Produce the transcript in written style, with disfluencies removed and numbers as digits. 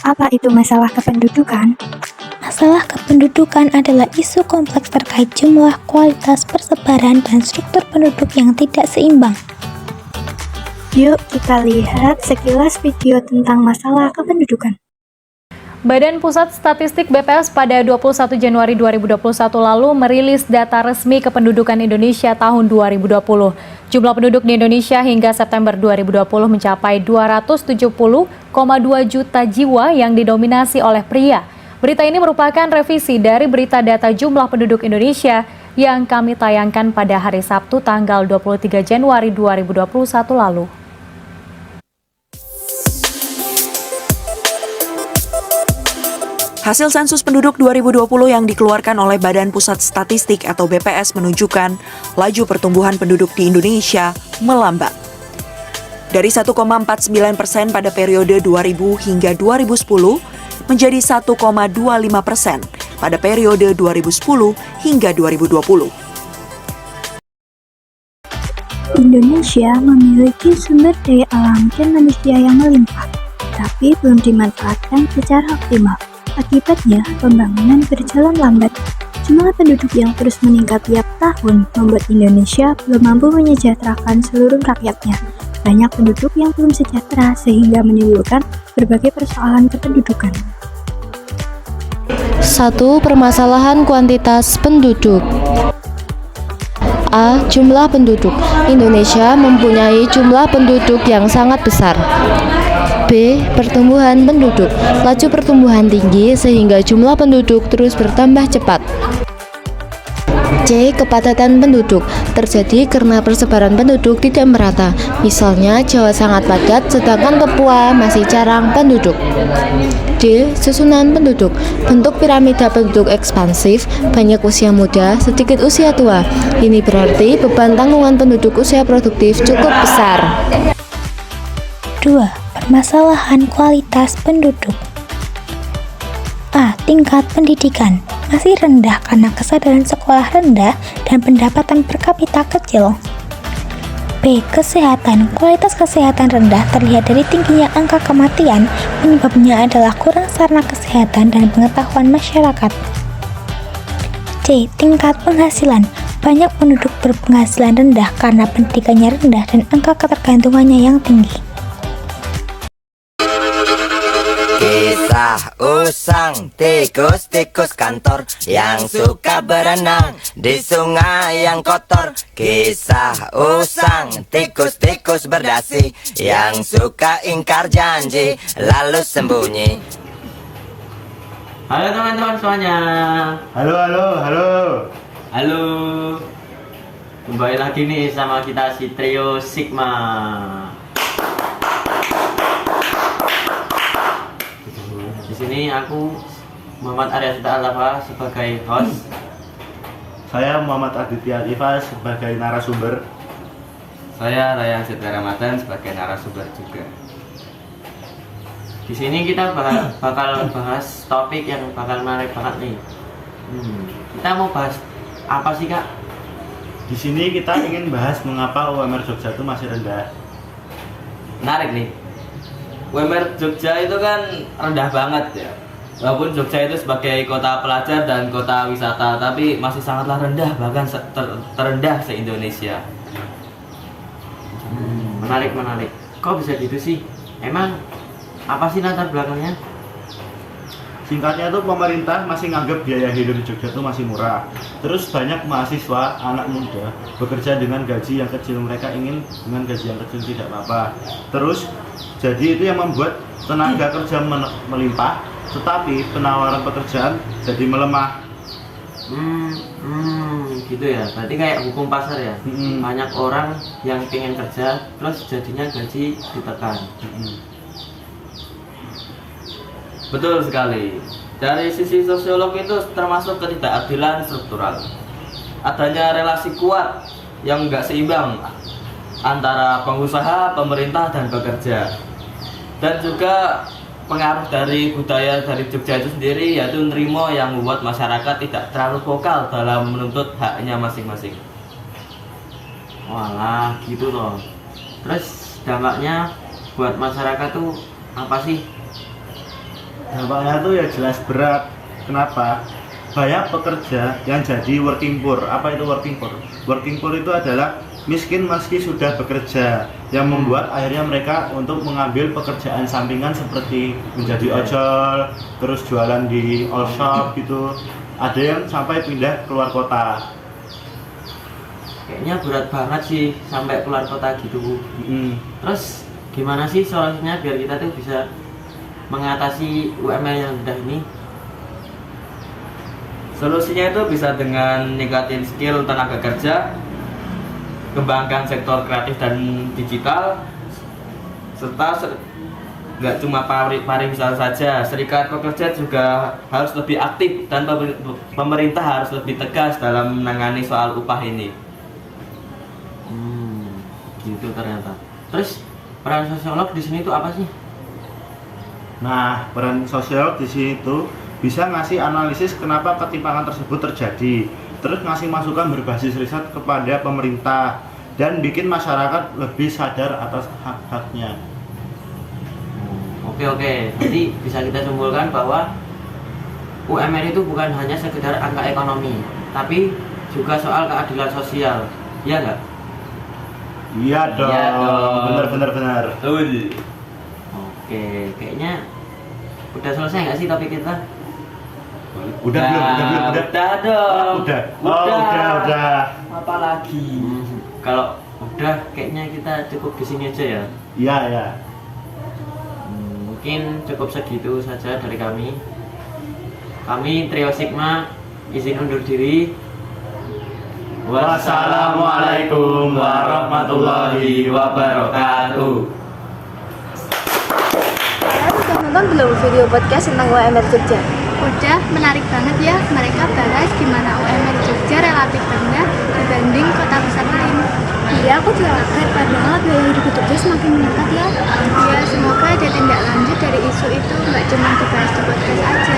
Apa itu masalah kependudukan? Masalah kependudukan adalah isu kompleks terkait jumlah, kualitas, persebaran, dan struktur penduduk yang tidak seimbang. Yuk kita lihat sekilas video tentang masalah kependudukan. Badan Pusat Statistik BPS pada 21 Januari 2021 lalu merilis data resmi kependudukan Indonesia tahun 2020. Jumlah penduduk di Indonesia hingga September 2020 mencapai 270,2 juta jiwa yang didominasi oleh pria. Berita ini merupakan revisi dari berita data jumlah penduduk Indonesia yang kami tayangkan pada hari Sabtu tanggal 23 Januari 2021 lalu. Hasil sensus penduduk 2020 yang dikeluarkan oleh Badan Pusat Statistik atau BPS menunjukkan laju pertumbuhan penduduk di Indonesia melambat. Dari 1,49% pada periode 2000 hingga 2010 menjadi 1,25% pada periode 2010 hingga 2020. Indonesia memiliki sumber daya alam dan manusia yang melimpah, tapi belum dimanfaatkan secara optimal. Akibatnya, pembangunan berjalan lambat. Jumlah penduduk yang terus meningkat tiap tahun membuat Indonesia belum mampu menyejahterakan seluruh rakyatnya. Banyak penduduk yang belum sejahtera sehingga menimbulkan berbagai persoalan kependudukan. 1. Permasalahan kuantitas penduduk. A. Jumlah penduduk. Indonesia mempunyai jumlah penduduk yang sangat besar. B. Pertumbuhan penduduk. Laju pertumbuhan tinggi sehingga jumlah penduduk terus bertambah cepat. C. Kepadatan penduduk. Terjadi karena persebaran penduduk tidak merata. Misalnya Jawa sangat padat sedangkan Papua masih jarang penduduk. D. Susunan penduduk. Bentuk piramida penduduk ekspansif, banyak usia muda, sedikit usia tua. Ini berarti beban tanggungan penduduk usia produktif cukup besar. 2. Permasalahan kualitas penduduk. A. Tingkat pendidikan masih rendah karena kesadaran sekolah rendah dan pendapatan per kapita kecil. B. Kesehatan. Kualitas kesehatan rendah terlihat dari tingginya angka kematian. Penyebabnya adalah kurang sarana kesehatan dan pengetahuan masyarakat. C. Tingkat penghasilan. Banyak penduduk berpenghasilan rendah karena pendidikannya rendah dan angka ketergantungannya yang tinggi. Kisah usang tikus-tikus kantor yang suka berenang di sungai yang kotor. Kisah usang tikus-tikus berdasi yang suka ingkar janji lalu sembunyi. Halo teman-teman semuanya. Halo. Kembali lagi nih sama kita si trio Sigma. Di sini aku Muhammad Arya Sita Alafa sebagai host. Saya Muhammad Aditya Arifah sebagai narasumber. Saya Rayyan Sita Ramadan sebagai narasumber juga. Di sini kita bakal bahas topik yang bakal menarik banget nih. Kita mau bahas apa sih, Kak? Di sini kita ingin bahas mengapa UMR Jogja itu masih rendah. Menarik nih. UMR Jogja itu kan rendah banget ya. Walaupun Jogja itu sebagai kota pelajar dan kota wisata, tapi masih sangatlah rendah, bahkan terendah se-Indonesia. Menarik. Kok bisa gitu sih? Emang apa sih latar belakangnya? Singkatnya itu pemerintah masih nganggap biaya hidup di Jogja itu masih murah. Terus banyak mahasiswa, anak muda bekerja dengan gaji yang kecil. Mereka ingin dengan gaji yang kecil tidak apa-apa. Terus jadi itu yang membuat tenaga kerja melimpah, tetapi penawaran pekerjaan jadi melemah. Gitu ya. Berarti kayak hukum pasar ya. Banyak orang yang pengen kerja, terus jadinya gaji ditekan. Betul sekali. Dari sisi sosiolog itu termasuk ketidakadilan struktural. Adanya relasi kuat yang nggak seimbang antara pengusaha, pemerintah, dan pekerja. Dan juga pengaruh dari budaya dari Jogja itu sendiri, yaitu nerimo yang membuat masyarakat tidak terlalu vokal dalam menuntut haknya masing-masing. Walah, gitu loh. Terus dampaknya buat masyarakat tuh apa sih? Dampaknya tuh ya jelas berat. Kenapa? Banyak pekerja yang jadi working poor. Apa itu working poor? Working poor itu adalah miskin meski sudah bekerja, yang membuat akhirnya mereka untuk mengambil pekerjaan sampingan seperti menjadi ojol, terus jualan di all shop gitu. Ada yang sampai pindah keluar kota. Kayaknya berat banget sih sampai keluar kota gitu. Terus gimana sih solusinya biar kita tuh bisa mengatasi UMR yang rendah ini? Solusinya itu bisa dengan ningkatin skill tenaga kerja, kembangkan sektor kreatif dan digital, serta nggak cuma pariwisata saja, serikat pekerja juga harus lebih aktif dan pemerintah harus lebih tegas dalam menangani soal upah ini. Gitu ternyata. Terus peran sosiolog di sini itu apa sih? Nah, peran sosiolog di sini itu bisa ngasih analisis kenapa ketimpangan tersebut terjadi, terus ngasih masukan berbasis riset kepada pemerintah, dan bikin masyarakat lebih sadar atas hak-haknya. Oke, nanti bisa kita simpulkan bahwa UMR itu bukan hanya sekedar angka ekonomi, tapi juga soal keadilan sosial, iya nggak? Iya dong, benar. Betul. Oke, kayaknya udah selesai nggak sih topik kita? Udah belum? Udah dong. Udah. Apa lagi? Kalau udah, kayaknya kita cukup di sini aja ya. Iya. Mungkin cukup segitu saja dari kami. Kami Trio Sigma izin undur diri. Wassalamualaikum warahmatullahi wabarakatuh. Kalian udah nonton belum video podcast tentang UMR Jogja? Udah, menarik banget ya. Mereka bahas gimana UMR Jogja relatif rendah dibanding kota besar lain. Iya, aku juga kaget padahal biaya hidup di Jogja semakin meningkat ya. Ya, semoga ada tindak lanjut dari isu itu, nggak cuma dibahas di podcast aja.